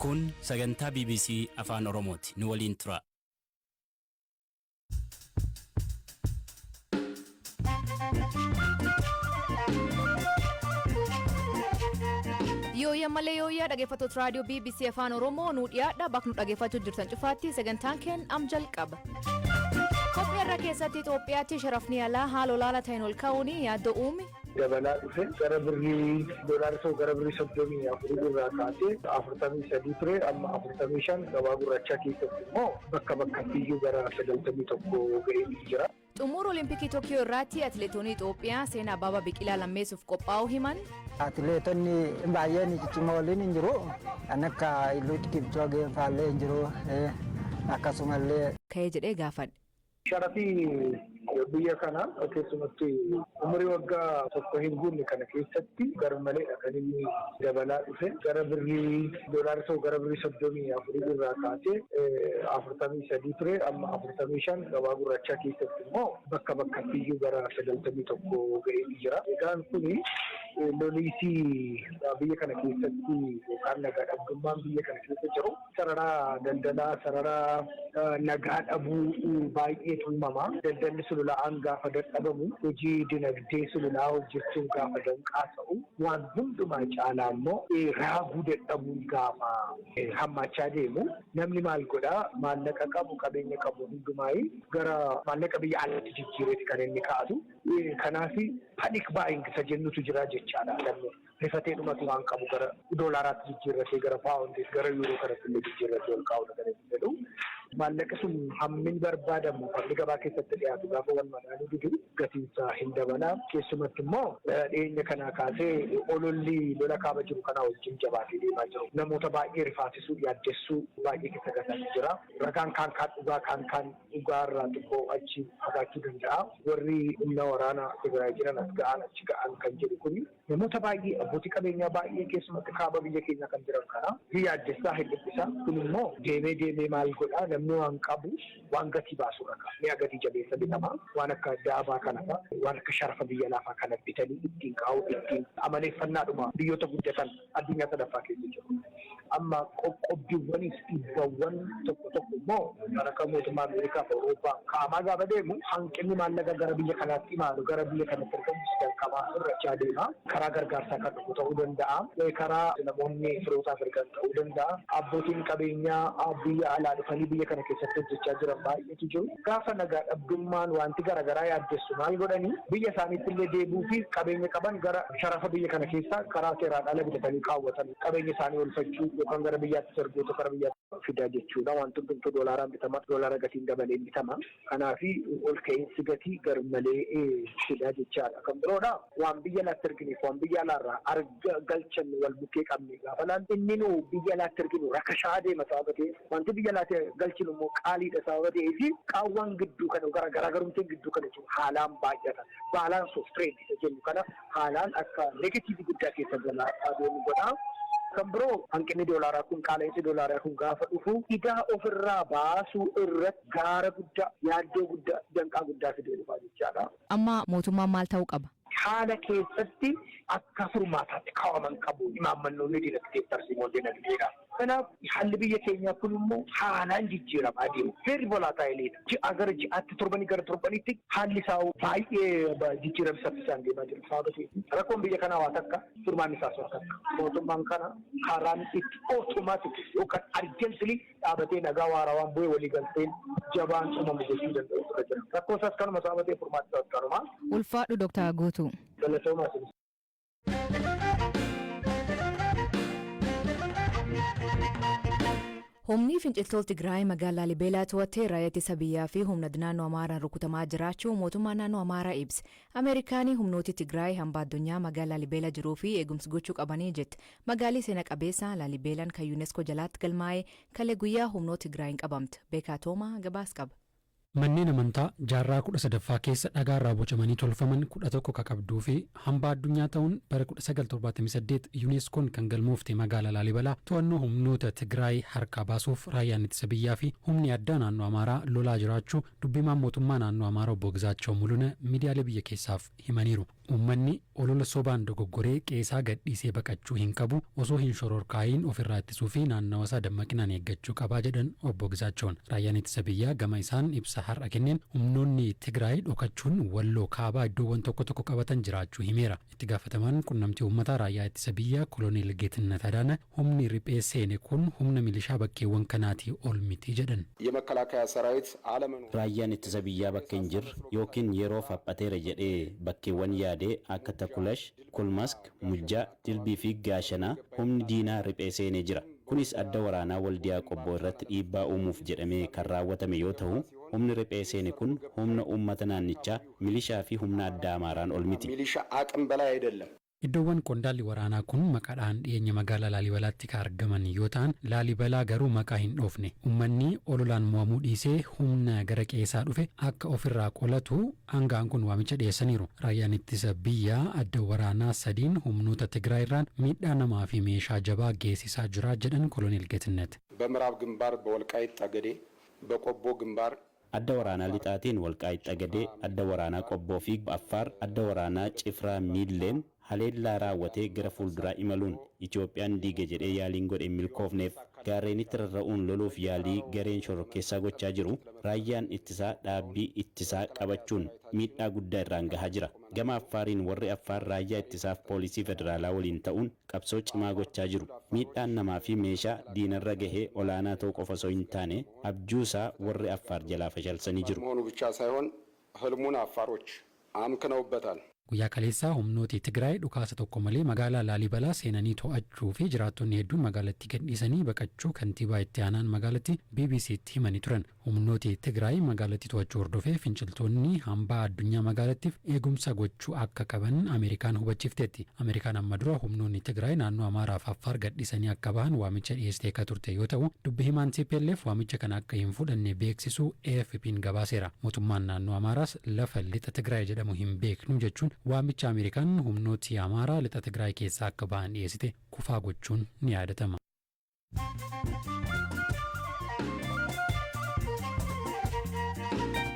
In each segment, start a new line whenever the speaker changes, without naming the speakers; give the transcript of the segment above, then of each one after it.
Kun sagantaa BBC afaan oromooti. Nu waliin tura.
Yooyyaa malee yooyyaa dhaggeeffattoota raadiyoo BBC afaan oromoo nu dhiyaadha. Bakka nu dhaggeeffachuu jirtan cufaatti sagantaan keenya am jalqaba. Kopheerra keessatti Itoophiyaatti sharafni alaa haala olaanaa ta'een ol kaa'uun yaaddoo uume.
Dabalaa dhufe gara birrii $1 gara birrii 34 irraa kaasee 43 ture amma 45 gabaa gurraachaa keessatti immoo bakka bakkattiyyuu gara 91 ga'ee jira.
Xumura Olimpikii Tokiyoo irratti atileetonni Itoophiyaa seenaa Abbabaa Biqilaa lammeessuuf qophaa'uu himan.
Atileetonni baay'een ciccimoo waliin hin jiru. Kan akka Eliud Kipchoge faallee hin jiru. Akkasumallee
ka'ee jedhee gaafadhe.
Sharafii biyya kana keessumatti umurii waggaa tokko hin guunne kana keessatti garmaleedha kan inni dabalaa dhufe gara birrii $1 gara birrii 34 irraa kaasee 43 ture amma 45 gabaa gurraachaa keessatti immoo bakka bakkattiyyuu gara 91 ga'ee jira. Egaan kuni loliisii biyya kana keessatti yookaan nagaa dhabdummaan biyya kana keessa jiru sararaa daldalaa sararaa nagaa dhabuu baay'ee tumama. Daldalli sulula'aan gaafa dadhabamu hojii dinagdee sululaa hojjechuun gaafa danqaa ta'u waan hundumaa caalaa immoo raaguu dadhabuun gaafa hammachaa deemu namni maal godhaa maallaqa qabu qabeenya qabu hundumaa gara maallaqa biyya alaatti jijjiireeti kan inni kaa'atu. Kanaaf panic buying isa jennutu jira jechaadha. Rifatee dhumatu waan qabu gara $1 jijjiirratee gara paawundii gara yuuroo kanatti illee jijjiirratee ol kaa'uu kan inni jedhu. Maallaqi sun hammin barbaadamu kan gabaa keessatti dhiyaatu gaafa wal madaaluu didu gatiinsaa hin dabalaa. Keessumatti immoo dhiyeenya kanaa kaasee ololli lola kaaba jiru kanaa wajjin jabaatee deemaa jiru. Namoota baay'ee rifaasisuu yaaddessuu baay'ee keessa gataa jira. Ragaan kaan dhugaa kaan dhugaa irraa xiqqoo achi fagaachuu danda'a. Warri humna waraanaa Tigraay jiran as ga'an achi ga'an kan jedhu kuni namoota baay'ee abbootii qabeenyaa baay'ee keessumatti kaaba biyya keenya kan jiran kana yaaddessaa hin dhibbisa. Kun immoo deemee maal godhaa namni waan qabu waan gatii baasu rakaa mi'a gatii jabeessa bitama waan akka daabaa kanaa waan akka sharafa biyya lafaa kana bitanii ittiin kaa'u ittiin amaleeffannaadhuma biyyoota guddatan addunyaa sadaffaa keessa jiru. Amma qoqqobbiiwwanis dhiibbawwan tokko immoo kan akka mootummaa Ameerikaa fi Awurooppaa kaa'amaa gaafa deemu hanqinni maallaqa gara biyya kanaatti imaalu gara biyya kanatti argamu jalqabaa irrachaa deema. Karaa gargaarsaa kan dhufu ta'uu danda'a. Karaa namoonni firootaaf ergan ta'uu danda'a. Abbootiin qabeenyaa biyya alaa dhufanii biyya kana keessatti hojjechaa jiran baay'eetu jiru. Gaafa nagaa dhabdummaan wanti garaagaraa yaaddessu maal godhanii biyya isaaniitti illee deebuu fi qabeenya qaban gara sharafa biyya kana keessaa karaa seeraan ala bitatanii kaawwatan qabeenya isaanii olfachuu yookaan gara biyyaatti ergoota gara biyyaatti fidaa jechuudha. Wanti hundumtuu $1 bitama $1 gatiin dabalee bitama. Kanaaf ol ka'iinsi gatii garmalee fidaa jechaadha. Kan biroodha waan biyya alaatti ergineef waan biyya alaarraa arga galchannu wal bukkee qabne gaafa laan inni nu biyya alaatti erginu rakashaa deema sababa ta'eef wanti biyya alaatti galchinu immoo qaaliidha sababa ta'eef qaawwan gidduu kana garaagarumteen gidduu kana jiru haalaan baay'ata. Balance of trade isa jennu kana haalaan akka negatiivii guddaa keessa galaa adeemu godha. Kan biroo hanqinni $1 kun qaala'insi $1 kun gaafa dhufu idaa ofirraa baasuu irratti gaara guddaa yaaddoo guddaa danqaa guddaa fidee dhufa jechaadha.
Amma mootummaan maal ta'uu qaba?
Haala keessatti akka furmaataatti kaa'aman qabu imaammannoonni dinagdee tarsiimoo dinagdeedha. Kanaaf haalli biyya keenyaa kun immoo haalaan jijjiiramaa deemu. Very volatile. Ji'a gara ji'aatti torbanii gara torbaniitti haalli isaa baay'ee jijjiiramsa saffisaan deemaa jira. Sababa ta'eef rakkoon biyya kanaa waa takka furmaanni isaas waa takka. Mootummaan kana karaan itti otomaatik yookaan arjentilii dhaabatee nagaa waarawaan bu'ee waliigalteen jabaan uumamu gochuu danda'u jira. Rakkoo isaas kanuma sababa ta'eef furmaanni isaas kanuma.
Ulfaadhu Dr. Guutuu. Humni finciltoota Tigraay magaalaa Libeelaa to'attee raayyaa ittisa biyyaa fi humna naannoo Amaaraan rukutamaa jiraachuu mootummaa naannoo Amaaraa ibse. Ameerikaanii humnooti Tigraay hambaa addunyaa magaalaa Libeelaa jiruu fi eegumsi gochuu qabanii jette. Magaalli seena qabeessa Laalibeelaan kan UNESCO jalaatti galmaa'ee kalee guyyaa humnoota Tigraayin qabamte. Beekaa Toomaa gabaas qaba.
Manneen amantaa jaarraa 13ffaa keessa dhagaarraa bocamanii tolfaman 11 qabduu fi hambaa addunyaa ta'uun bara 1978 UNESCOon kan galmoofte magaalaa Laalibalaa to'annoo humnoota Tigraay harkaa baasuuf raayyaan ittisa biyyaa fi humni addaa naannoo Amaaraa lolaa jiraachuu dubbimaan mootummaa naannoo Amaaraa obbo Gizaachoo Mul'una miidiyaalee biyya keessaaf himaniiru. Uummanni olola sobaan dogoggoree qeesaa gadhiisee baqachuu hin qabu osoo hin shororkaa'iin ofirraa ittisuu fi naannawa isaa dammaqinaan eeggachuu qabaa jedhan obbo Gizaachoon. Raayyaan ittisa biyyaa gama isaan ibsa har'a kenneen humnoonni Tigraay dhokachuun Walloo kaabaa iddoowwan tokko tokko qabatan jiraachuu himeera. Itti gaafatamaan qunnamtii uummataa raayyaa ittisa biyyaa Koloneel Geetnet Adaana humni riphee seene kun humna milishaa bakkeewwan kanaatii ol miti jedhan.
Raayyaan ittisa biyyaa bakka hin jirre yookiin yeroo faphateera jedhee bakkeewwan yaadee akka Takulash, Kulmask, Mujjaa, Dilbii fi Gaashanaa humni diinaa riphee seenee jira. Kunis adda waraanaa waldiyaa qobboo irratti dhiibbaa uumuuf jedhamee kan raawwatame yoo ta'u, humni riphee seene kun humna uummata naannichaa milishaa fi humna adda Amaaraan ol miti.
Iddoowwan qondaalli waraanaa kun maqaadhaan dhiyeenya magaalaa Laalibalaatti kan argaman yoo ta'an Laalibalaa garuu maqaa hin dhoofne. Uummanni ololaan mo'amuu dhiisee humna gara qeesaa dhufe akka ofirraa qolatu aangaan kun waamicha dhiyeessaniiru. Raayyaan ittisa biyyaa adda waraanaa sadiin humnoota Tigraay irraan miidhaa namaa fi meeshaa jabaa geessisaa jira jedhan Koloneel Geetnet.
በምዕራብ ግንባር በወልቃይት ጠገዴ በቆቦ ግንባር
adda waraanaa lixaatiin Walqaayitti Xagadee, adda waraanaa Qobboo fi Affaar, adda waraanaa Cifraa Miilleen haleellaa raawwatee gara fuulduraa imaluun Itoophiyaan diiga jedhee yaaliin godhe milkoofneef gaarreenitti rarra'uun loluuf yaalii gareen shororkeessaa gochaa jiru. Raayyaan ittisaa dhaabbii ittisaa qabachuun miidhaa guddaa irraan gahaa jira. Gama Affaariin warri Affaar raayyaa ittisaaf poolisii federaalaa waliin ta'uun qabsoo cimaa gochaa jiru. Miidhaan namaa fi meeshaa diinarra gahee olaanaa ta'uu qofa osoo hin taane abjuusaa warri Affaar jalaa fashalsanii jiru.
መሆኑ ብቻ ሳይሆን ህልሙን አፋሮች አምክነውበታል።
Guyyaa kaleessaa humnooti Tigraay dhukaasa tokko malee magaalaa Laalibalaa seenanii to'achuu fi jiraattonni hedduun magaalattii gadhiisanii baqachuu kantiibaa itti aanaan magaalattii BBC'tti himanii turan. Humnooti Tigraay magaalattii to'achuu hordofee finciltoonni hambaa addunyaa magaalattiif eegumsa gochuu akka qaban Ameerikaan hubachiifteetti. Ameerikaan amma dura humnoonni Tigraay naannoo Amaaraa fi Affaar gadhiisanii akka bahan waamicha dhiyeessitee akka turte yoo ta'u, dubbi himaan TPLF waamicha kana akka hin fudhanne beeksisuu AFP'n gabaaseera. Mootummaan naannoo Amaaraas lafa lixa Tigraay jedhamu hin beeknu jechuun waamicha Ameerikaan humnooti Amaaraa lixa Tigraay keessaa akka bahan dhiyeessite kufaa gochuun ni yaadatama.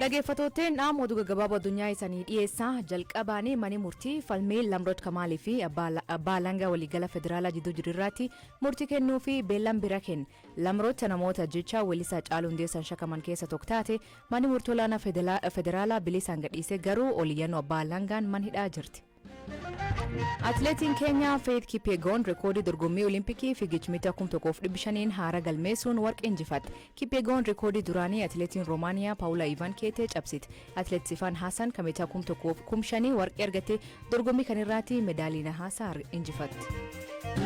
Dhaggeeffattootni dhaam oduu gaggabaaboo addunyaa isaanii dhiyeessaa jalqabaanii mani murtii falmii Lamroot Kamaalii fi abbaa alangaa waliigala federaalaa jidduu jiru irratti murtii kennuu fi beellam bira kenne. Lamroot namoota jecha Weellisaa Caaluu Hundeessan shakaman keessa tokko taate mani murtii olaanaa federaalaa bilisaan gadhiise garuu oliyyannoo abbaa alangaan man hidhaa jirti. Atileetiin Keenyaa Faith Kipyegon rekoordii dorgommii Olimpikii fiigicha meetira 1500 haara galmeessuun warqee injifatte. Kipyegon rekoordii duraanii atileetiin Roomaaniyaa Paawulaa Ivan Keetee cabsite. Atileet Sifaan Haasan kan meetira 1500 warqee argate dorgommii kanarraatti medaalii nahaasaa injifatte.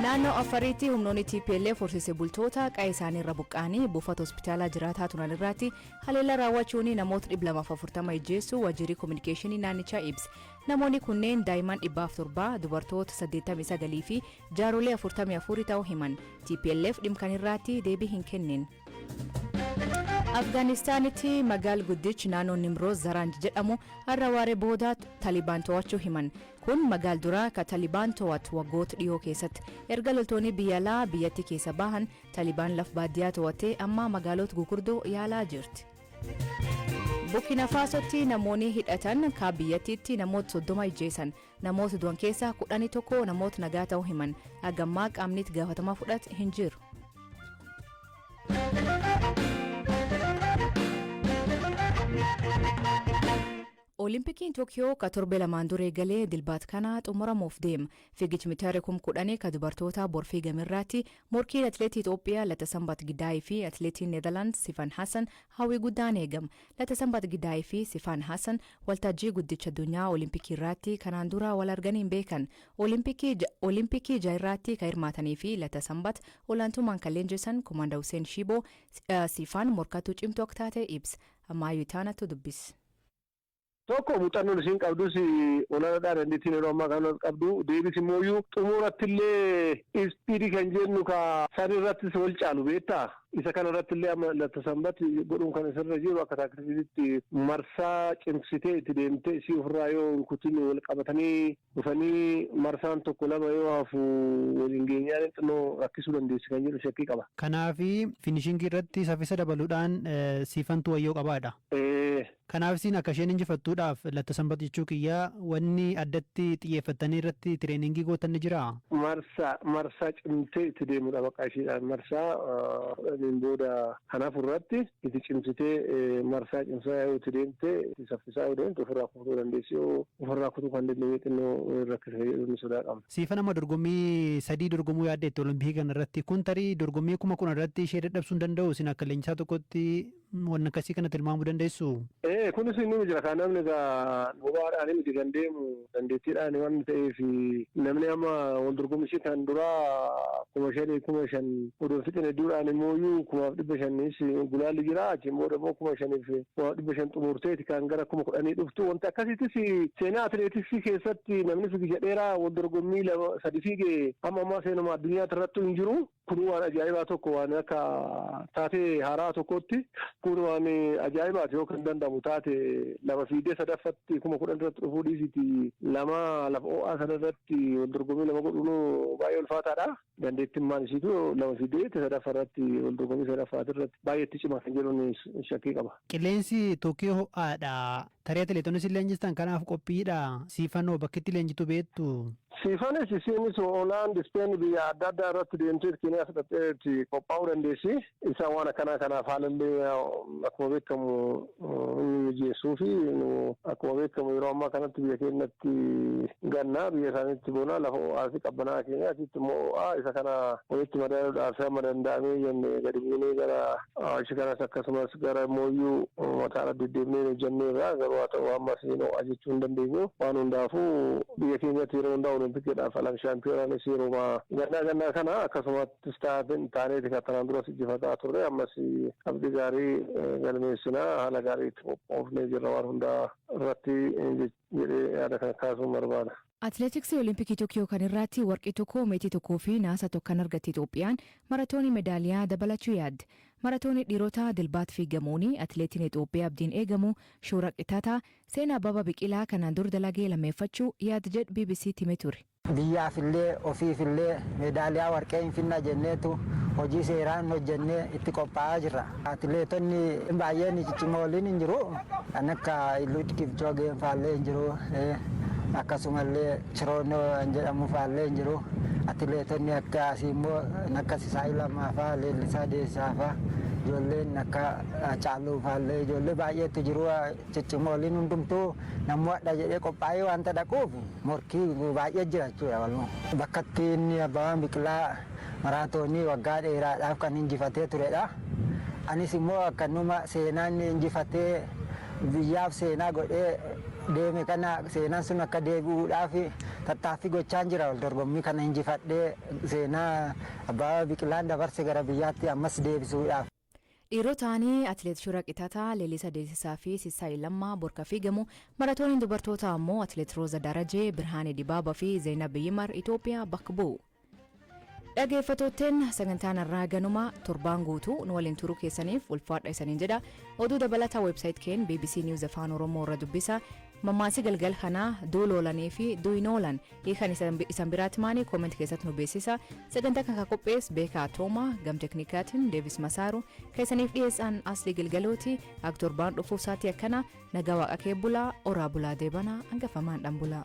Naannoo Afariitti humnoonni TPLF horsiisee bultoota qe'ee isaanii irra buqqaanii buufata hospitaalaa jiraataa turan irratti haleellaa raawwachuun namoota 240 ijjeessuu waajjirri kominikeeshinii naannichaa ibse. Namoonni kunneen daa'imman 707, dubartoota 89 fi jaarolee 44 ta'uu himan. TPLF dhimma kanarratti deebii hin kennin. Afgaanistaanitti magaal guddichi naannoo Nimroos Zaranj jedhamu har'a waaree booda Talibaan to'achuu himan. Kun magaal duraa ka Talibaan to'atu waggoota dhiyoo keessatti erga loltoonni biyya alaa biyyattii keessa bahan Talibaan laf baadiyyaa to'atee amma magaalota gurguddoo yaalaa jirti. Burkina Fasotti namoonni hidhatan ka biyyattiitti namoota 30 ijjeessan. Namoota du'an keessaa 11 namoota nagaa ta'uu himan. Hagammaa qaamni itti gaafatamaa fudhate hin jiru. Olimpikiin Tokiyoo ka torbe lamaan dura eegalee dilbaat kana xumuramuuf deema. Fiigichi meetira 10,000 ka dubartoota borfii gamirraatti morkiin atileetii Itoophiyaa Latasambat Gidaayii fi atileetiin Neezerlaandis Sifaan Haasan hawwii guddaan eegama. Latasambat Gidaayii fi Sifaan Haasan waltajjii guddicha addunyaa Olimpikii irratti kanaan dura wal arganiin beekan. Olimpikii jairraatti ka hirmaatanii fi Latasambat olaantummaan kan leenjisan Komanda Hussein Shiboo Sifaan morkattuu cimtuu akka taate ibsa. Ammayyuu taanatu dubbisa.
Tokko muuxannoon isiin qabdus olaanaadhaan dandeettiin yeroo ammaa kan qabdu deebis immoo xumurattillee ispiidii kan jennu ka san irrattis wal caalu beektaa. Isa kana irrattillee amma Latasambat godhuun kan isarra jiru akka taakkisiitti marsaa cimsitee itti deemtee isii ofirraa yoo kutin wal qabatanii dhufanii marsaan tokko lama yoo hafu waliin geenyaan xinnoo rakkisuu dandeessi kan jedhu shakkii qaba.
Kanaafi finishingii irratti saffisa dabaluudhaan siifantu wayyoo qabaadha. Kanaaf isin akka isheen injifattuudhaaf latta sanbatu jechuu kiyyaa wanni addatti xiyyeeffattanii irratti tireeningii gootan ni jira.
Marsaa cimtee itti deemudha maqaa isheedhaan marsaa booda kanaaf irratti itti cimsitee marsaa cimsaa yoo itti deemte itti saffisaa yoo deemte ofirraa kutuu dandeessi yoo ofirraa kutuu kan dandeenye xinnoo rakkisa jedhuun sodaa qabna.
Siifa nama dorgommii 3 dorgomuu yaaddeetti olompikii kana irratti kun tarii dorgommii 10,000 irratti ishee dadhabsuu hin danda'u isin akka leenjisaa tokkotti waan akkasii kana tilmaamuu dandeessu.
Kunis inni jira kan namni egaa bobaadhaan miti kan deemu dandeettiidhaan waan ta'eef namni amma wal dorgommii kan duraa 5,000 odoo fixin hedduudhaan immoo 5,500 gulaalli jira achiin booda immoo 5,500 xumurteeti kan gara 10,000 dhuftu wanti akkasiitis seenaa atileetiksii keessatti namni fiigicha dheeraa wal dorgommii 3 fiigee amma seenuma addunyaa irratti hin jiru. Kun waan ajaa'ibaa tokko waan akka taatee haaraa tokkotti kun waan ajaa'ibaati yoo kan danda'amu taate 2 fiigdee sadaffatti 10,000 irratti dhufuu dhiisiti 2 lafa ho'aa sana irratti wal dorgommii 2 godhuun baay'ee ulfaataadha. Dandeettiin maal isiitu 2 fiigdee sadaffaa irratti wal dorgommii sadaffaa irratti baay'eetti cimaa kan jedhuun shakkii qaba.
Qilleensi Tookiyoo ho'aadha. Tarii atileetonnis leenjistan kanaaf qophiidha. Siifannoo bakki itti leenjitu beektu.
Siifanis isiinis Hoolaand Ispeen biyya adda addaa irratti deemtee Keeniyaa fudhatteetti qophaa'uu dandeessi. Isaan waan akkanaa kanaaf haalallee akkuma beekamu inni mijeessuu fi akkuma beekamu yeroo ammaa kanatti biyya keenyatti gannaa biyya isaaniitti bonaa lafa ho'aa fi qabbanaa Keeniyaatti immoo ho'aa isa kana walitti madaaluudhaaf amma danda'amee jennee gadi buunee gara achi kanas akkasumas gara mooyyuu mataadha deddeemnee hojjennee irraa garuu haa ta'u ammas ho'aa jechuu hin dandeenyu waan hundaafuu biyya keenyatti yeroo hundaa olompikidhaaf alam shaampiyoonaanis yeroo gannaa kana akkasumattis taaneeti kan tanaan duras injifataa turre ammas abdii gaarii galmeessinaa haala gaariitti qophoofnee jirra waan hundaa irratti jedhee yaada kan kaasuun barbaada.
Atileetiksii Olimpikii Tookiyoo kan irratti warqii tokko meetii tokkoo fi naasa tokko kan argatte Itoophiyaan maratoonii meedaaliyaa dabalachuu yaadde. Maratoonii dhiirotaa dilbaat fiigamuun atileetiin Itoophiyaa abdiin eegamu Shuura Qixxataa seenaa Abbabaa Biqilaa kanaan dur dalagee lammeeffachuu yaada jedhu BBC himee ture.
Biyyaafillee ofiifillee meedaaliyaa warqee hin finna jenneetu hojii seeraan hojjennee itti qophaa'aa jirra. Atileetonni baay'een ciccimooliin hin jiru. Kan akka Eliud Kipchoogee faallee hin jiru. Akkasumallee Chiroonoo jedhamu faallee hin jiru. Atileetonni akkasii immoo akka Sisaayii Lammaafaa, Leellisaa Deessaafa, ijoolleen akka Caaluu faallee ijoollee baay'eetu jiru. Ciccimooliin hundumtuu namoota jedhee qophaa'ee wanta dhaquuf morkii baay'ee jira jechuudha. Bakka ittiin Abbabaan Biqilaa maraatoonii waggaa dheeraadhaaf kan injifatee turedha. Anis immoo akkanuma seenaan injifatee biyyaaf seenaa godhee deeme kana seenaan sun akka deebi'uudhaaf tattaaffii gochaan jira. Wal dorgommii kana injifadhee seenaa Abbabaa Biqilaan dabarse gara biyyaatti ammas deebisuudhaaf.
Dhiirotaanii atileet Shuura Qixxataa, Leellisaa Deessisaa fi Sisaayii Lammaa borka fiigamu. Maratooniin dubartootaa ammoo atileet Rooza Darajee, Birhaanee Dibaabaa fi Zeenab Yimar Itoophiyaa bakka bu'u. Dhaggeeffattootteen sagantaan irraa ganuma torbaan guutuu nu waliin turuu keessaniif ulfaadha isaniin jedha. Oduu dabalataa weebsaayit keen BBC News afaan Oromoo irra dubbisa. Mammaasii galgal kanaa duuloolanii fi duinoolan hiikan isan biraatti maanii kooment keessatti nu beeksisa. Sagantaa kan qophees Beekaa Toomaa gam teknikaatiin Deevis Masaaru keessaniif dhiyeessaan Aslii Galgalooti akka torbaan dhufuuf saatii akkana nagaa waaqa kee bulaa oraa bulaa deebanaa hangafamaan dhan bulaa.